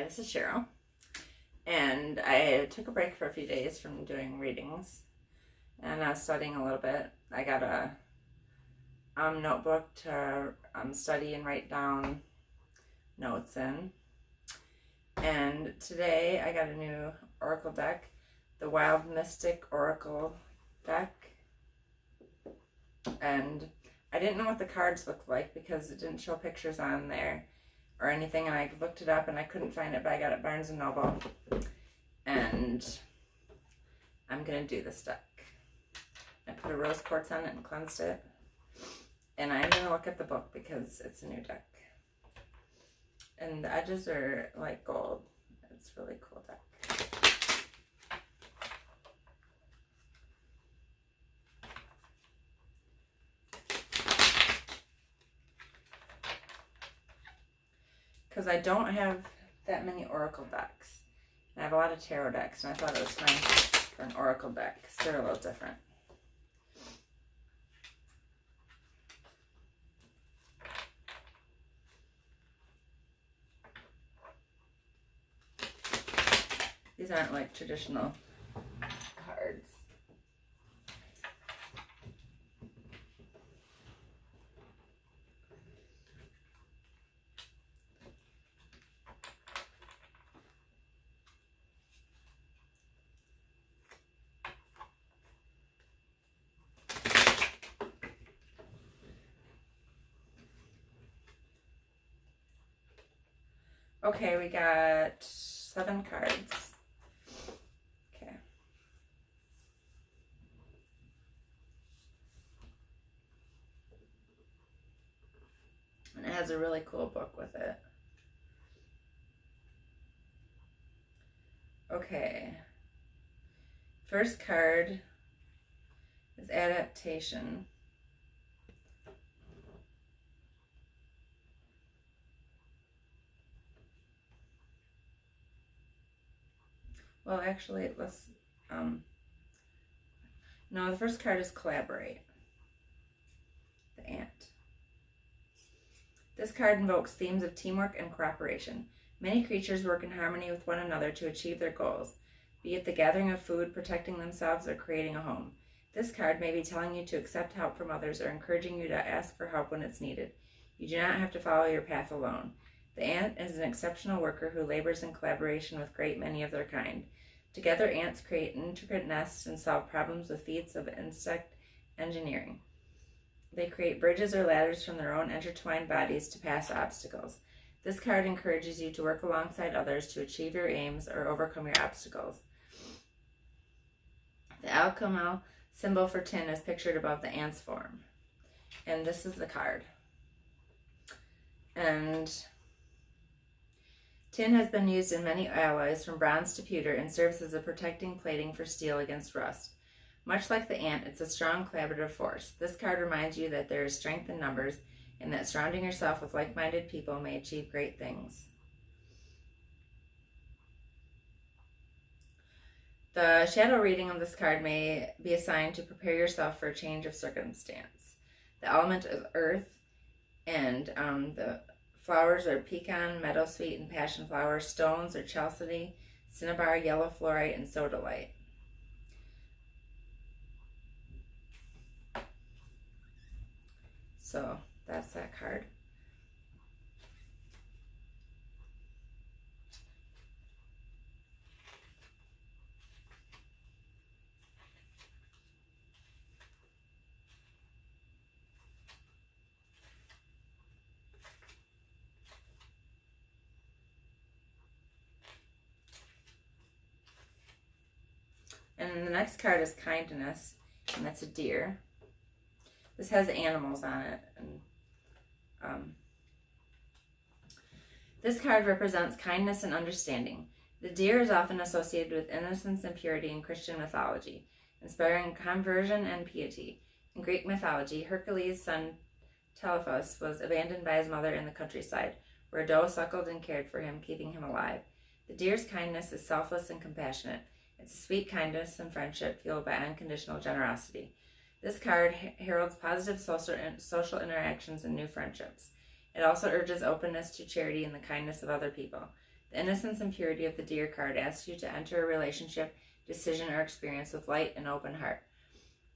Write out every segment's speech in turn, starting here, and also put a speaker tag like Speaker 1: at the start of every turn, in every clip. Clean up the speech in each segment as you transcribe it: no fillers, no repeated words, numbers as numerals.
Speaker 1: this is Cheryl, and I took a break for a few days from doing readings, and I was studying a little bit. I got a notebook to study and write down notes in, and today I got a new oracle deck, the Wild Mystic Oracle deck, and I didn't know what the cards looked like because it didn't show pictures on there or anything, and I looked it up and I couldn't find it, but I got it at Barnes & Noble, and I'm going to do this deck. I put a rose quartz on it and cleansed it, and I'm going to look at the book because it's a new deck, and the edges are like gold. It's a really cool deck. Because I don't have that many oracle decks. I have a lot of tarot decks, and I thought it was time for an oracle deck because they're a little different. These aren't like traditional cards. Okay, we got 7 cards. Okay. And it has a really cool book with it. Okay. First card is adaptation. Well, actually, let's, no, the first card is collaborate. The ant. This card invokes themes of teamwork and cooperation. Many creatures work in harmony with one another to achieve their goals, be it the gathering of food, protecting themselves, or creating a home. This card may be telling you to accept help from others or encouraging you to ask for help when it's needed. You do not have to follow your path alone. The ant is an exceptional worker who labors in collaboration with great many of their kind. Together, ants create intricate nests and solve problems with feats of insect engineering. They create bridges or ladders from their own intertwined bodies to pass obstacles. This card encourages you to work alongside others to achieve your aims or overcome your obstacles. The alchemy symbol for tin is pictured above the ant's form. And this is the card. And tin has been used in many alloys from bronze to pewter and serves as a protecting plating for steel against rust. Much like the ant, it's a strong collaborative force. This card reminds you that there is strength in numbers and that surrounding yourself with like-minded people may achieve great things. The shadow reading of this card may be assigned to prepare yourself for a change of circumstance. The element is earth, and the flowers are pecan, meadowsweet, and passion flower. Stones are chalcedony, cinnabar, yellow fluorite, and sodalite. So that's that card. And the next card is kindness, and that's a deer. This has animals on it. And this card represents kindness and understanding. The deer is often associated with innocence and purity in Christian mythology, inspiring conversion and piety. In Greek mythology, Hercules' son Telephus was abandoned by his mother in the countryside, where a doe suckled and cared for him, keeping him alive. The deer's kindness is selfless and compassionate. It's a sweet kindness and friendship fueled by unconditional generosity. This card heralds positive social interactions and new friendships. It also urges openness to charity and the kindness of other people. The innocence and purity of the Deer card asks you to enter a relationship, decision, or experience with light and open heart,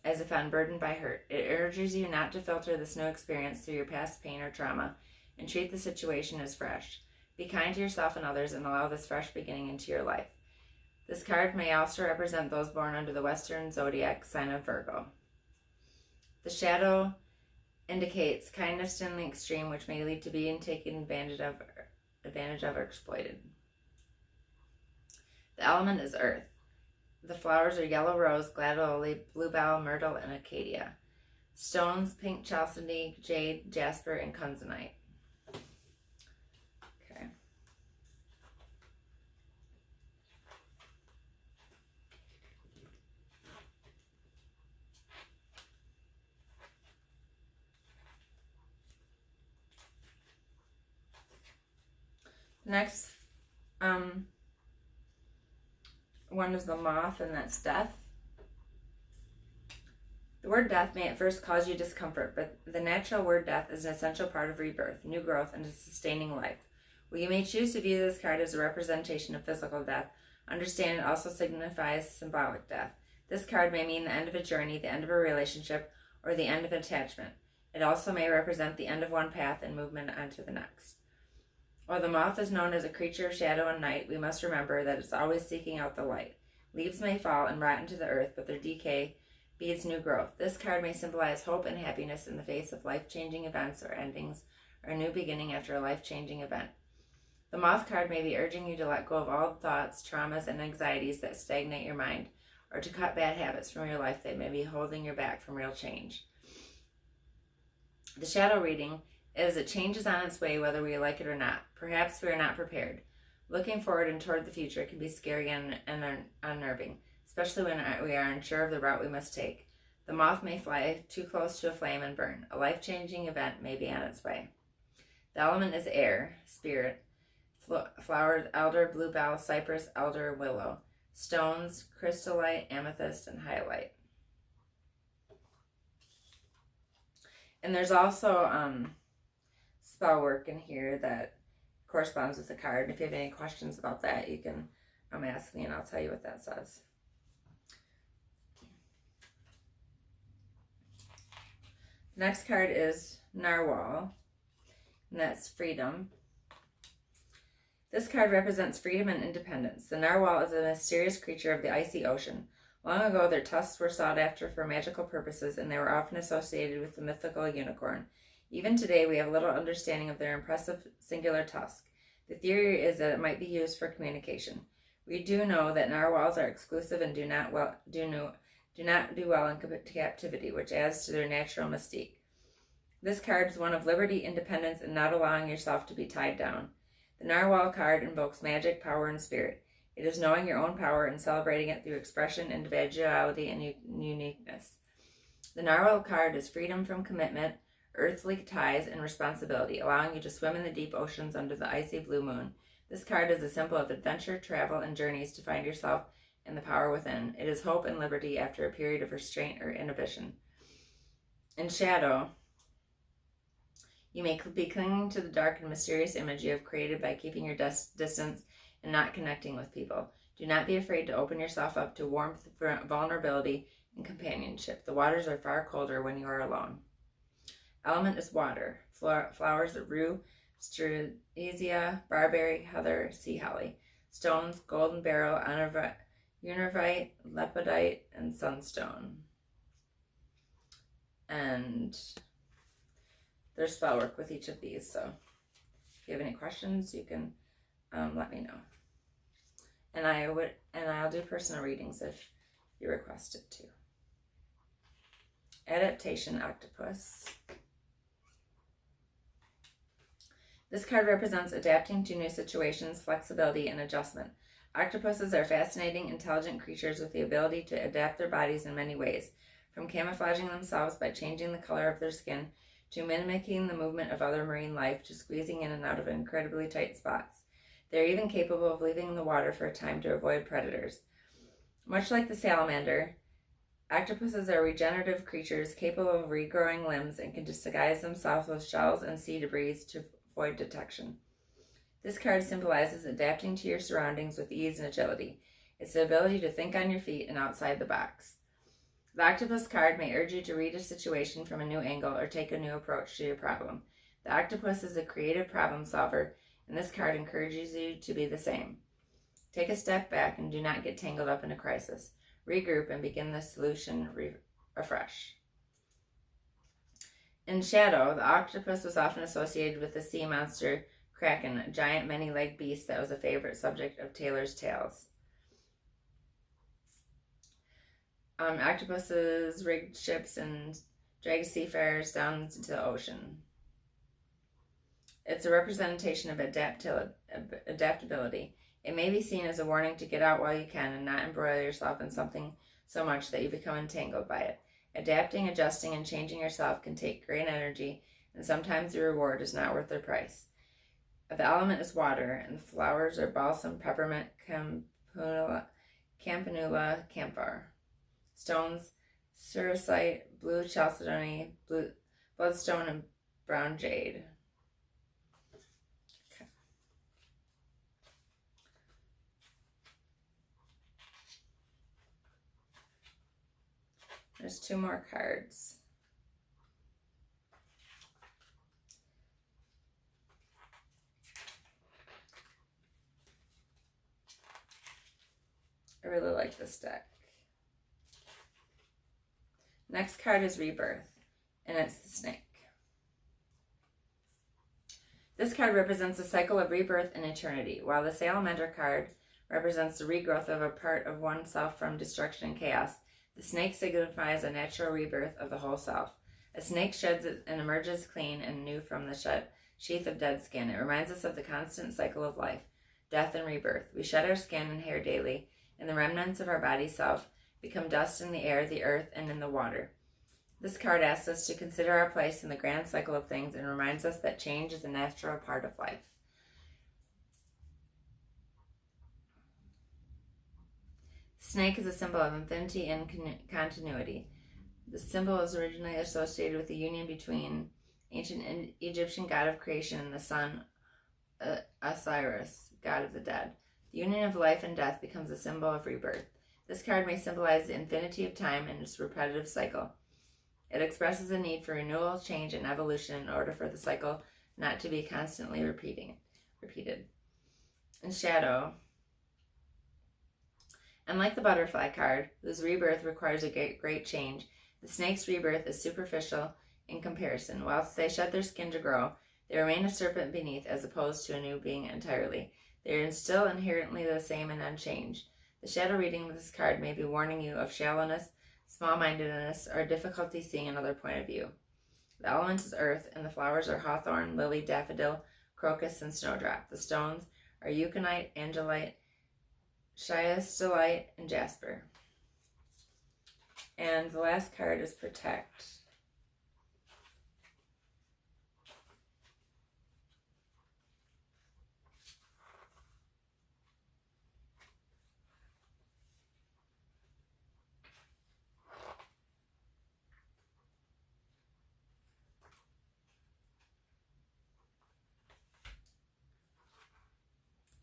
Speaker 1: as if unburdened by hurt. It urges you not to filter this new experience through your past pain or trauma, and treat the situation as fresh. Be kind to yourself and others, and allow this fresh beginning into your life. This card may also represent those born under the Western zodiac sign of Virgo. The shadow indicates kindness in the extreme, which may lead to being taken advantage of or exploited. The element is earth. The flowers are yellow rose, gladioli, bluebell, myrtle, and acacia. Stones, pink chalcedony, jade, jasper, and kunzanite. Okay. Next one is the Moth, and that's death. The word death may at first cause you discomfort, but the natural word death is an essential part of rebirth, new growth, and a sustaining life. While you may choose to view this card as a representation of physical death, understand it also signifies symbolic death. This card may mean the end of a journey, the end of a relationship, or the end of attachment. It also may represent the end of one path and movement onto the next. While the moth is known as a creature of shadow and night, we must remember that it's always seeking out the light. Leaves may fall and rot into the earth, but their decay beats new growth. This card may symbolize hope and happiness in the face of life-changing events or endings, or a new beginning after a life-changing event. The Moth card may be urging you to let go of all thoughts, traumas, and anxieties that stagnate your mind, or to cut bad habits from your life that may be holding you back from real change. The shadow reading is it changes on its way whether we like it or not. Perhaps we are not prepared. Looking forward and toward the future can be scary and unnerving, especially when we are unsure of the route we must take. The moth may fly too close to a flame and burn. A life-changing event may be on its way. The element is air, spirit. Flowers, elder, bluebell, cypress, elder, willow. Stones, crystallite, amethyst, and hyalite. And there's also spell work in here that corresponds with the card. If you have any questions about that, you can ask me and I'll tell you what that says. Next card is Narwhal, and that's freedom. This card represents freedom and independence. The narwhal is a mysterious creature of the icy ocean. Long ago, their tusks were sought after for magical purposes, and they were often associated with the mythical unicorn. Even today, we have little understanding of their impressive singular tusk. The theory is that it might be used for communication. We do know that narwhals are exclusive and do not do well in captivity, which adds to their natural mystique. This card is one of liberty, independence, and not allowing yourself to be tied down. The narwhal card invokes magic, power, and spirit. It is knowing your own power and celebrating it through expression, individuality, and uniqueness. The narwhal card is freedom from commitment, earthly ties, and responsibility, allowing you to swim in the deep oceans under the icy blue moon. This card is a symbol of adventure, travel, and journeys to find yourself and the power within. It is hope and liberty after a period of restraint or inhibition. In shadow, you may be clinging to the dark and mysterious image you have created by keeping your distance and not connecting with people. Do not be afraid to open yourself up to warmth, vulnerability, and companionship. The waters are far colder when you are alone. Element is water. Flowers, rue, strelizia, barberry, heather, sea holly. Stones, golden beryl, univite, lepidite, and sunstone. And there's spell work with each of these, so if you have any questions, you can let me know. And I'll do personal readings if you request it too. Adaptation, Octopus. This card represents adapting to new situations, flexibility, and adjustment. Octopuses are fascinating, intelligent creatures with the ability to adapt their bodies in many ways, from camouflaging themselves by changing the color of their skin, to mimicking the movement of other marine life, to squeezing in and out of incredibly tight spots. They are even capable of leaving the water for a time to avoid predators. Much like the salamander, octopuses are regenerative creatures capable of regrowing limbs and can disguise themselves with shells and sea debris to avoid detection. This card symbolizes adapting to your surroundings with ease and agility. It's the ability to think on your feet and outside the box. The Octopus card may urge you to read a situation from a new angle or take a new approach to your problem. The Octopus is a creative problem solver, and this card encourages you to be the same. Take a step back and do not get tangled up in a crisis. Regroup and begin the solution afresh. In Shadow, the octopus was often associated with the sea monster Kraken, a giant many-legged beast that was a favorite subject of Taylor's tales. Octopuses rigged ships and dragged seafarers down into the ocean. It's a representation of adaptability. It may be seen as a warning to get out while you can and not embroil yourself in something so much that you become entangled by it. Adapting, adjusting, and changing yourself can take great energy, and sometimes the reward is not worth the price. The element is water, and the flowers are balsam, peppermint, campanula, camphor. Stones, cerussite, blue chalcedony, bloodstone, and brown jade. Okay. There's 2 more cards. I really like this deck. Next card is Rebirth, and it's the snake. This card represents a cycle of rebirth and eternity, while the Salamander card represents the regrowth of a part of oneself from destruction and chaos. The snake signifies a natural rebirth of the whole self. A snake sheds and emerges clean and new from the sheath of dead skin. It reminds us of the constant cycle of life, death and rebirth. We shed our skin and hair daily, and the remnants of our body self become dust in the air, the earth, and in the water. This card asks us to consider our place in the grand cycle of things and reminds us that change is a natural part of life. Snake is a symbol of infinity and continuity. The symbol is originally associated with the union between ancient Egyptian god of creation and the sun Osiris, god of the dead. The union of life and death becomes a symbol of rebirth. This card may symbolize the infinity of time and its repetitive cycle. It expresses a need for renewal, change, and evolution in order for the cycle not to be constantly repeated. In Shadow, unlike the butterfly card, whose rebirth requires a great change, the snake's rebirth is superficial in comparison. Whilst they shed their skin to grow, they remain a serpent beneath as opposed to a new being entirely. They are still inherently the same and unchanged. The shadow reading of this card may be warning you of shallowness, small-mindedness, or difficulty seeing another point of view. The element is earth, and the flowers are hawthorn, lily, daffodil, crocus, and snowdrop. The stones are euconite, angelite, chiastolite, and jasper. And the last card is Protect.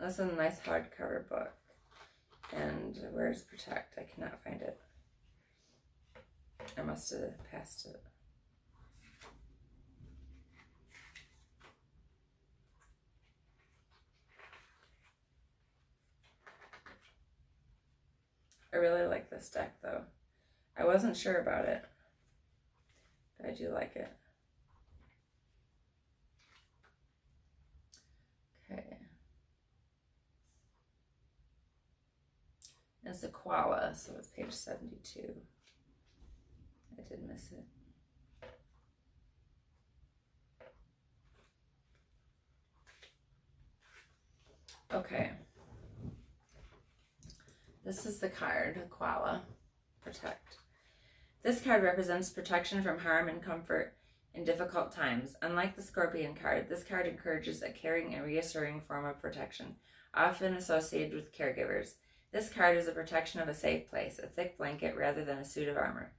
Speaker 1: This is a nice hardcover book. And where's Protect? I cannot find it. I must have passed it. I really like this deck though. I wasn't sure about it, but I do like it. Okay. It's the Koala, so it's page 72. I did miss it. Okay. This is the card, Koala, Protect. This card represents protection from harm and comfort in difficult times. Unlike the Scorpion card, this card encourages a caring and reassuring form of protection, often associated with caregivers. This card is a protection of a safe place, a thick blanket rather than a suit of armor.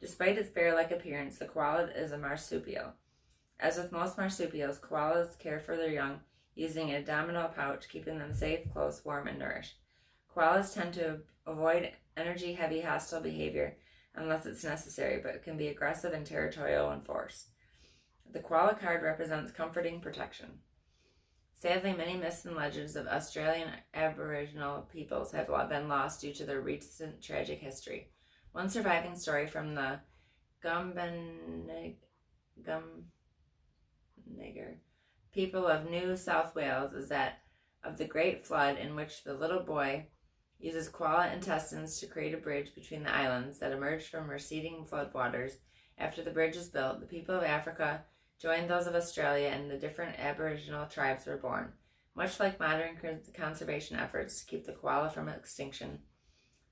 Speaker 1: Despite its bear-like appearance, the koala is a marsupial. As with most marsupials, koalas care for their young using an abdominal pouch, keeping them safe, close, warm, and nourished. Koalas tend to avoid energy-heavy, hostile behavior unless it's necessary, but can be aggressive and territorial in force. The koala card represents comforting protection. Sadly, many myths and legends of Australian Aboriginal peoples have been lost due to their recent tragic history. One surviving story from the Gumbaynggirr people of New South Wales is that of the Great Flood, in which the little boy uses koala intestines to create a bridge between the islands that emerged from receding floodwaters. After the bridge was built, the people of Africa joined those of Australia, and the different Aboriginal tribes were born. Much like modern conservation efforts to keep the koala from extinction,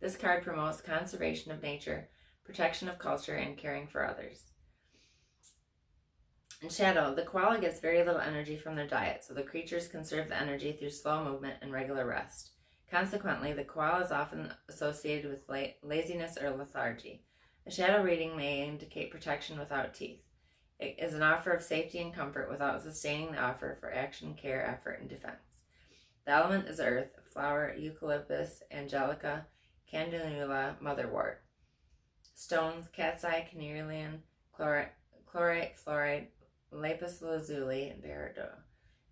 Speaker 1: this card promotes conservation of nature, protection of culture, and caring for others. In shadow, the koala gets very little energy from their diet, so the creatures conserve the energy through slow movement and regular rest. Consequently, the koala is often associated with laziness or lethargy. A shadow reading may indicate protection without teeth. It is an offer of safety and comfort without sustaining the offer for action, care, effort, and defense. The element is earth, flower, eucalyptus, angelica, candelula, motherwort. Stones, cat's eye, carnelian, chlorite, fluorite, lapis lazuli, and peridot.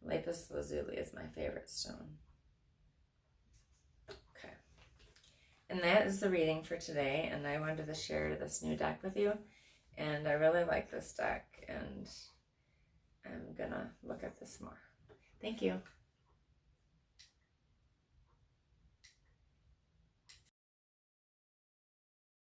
Speaker 1: Lapis lazuli is my favorite stone. Okay. And that is the reading for today, and I wanted to share this new deck with you. And I really like this deck, and I'm gonna look at this more. Thank you.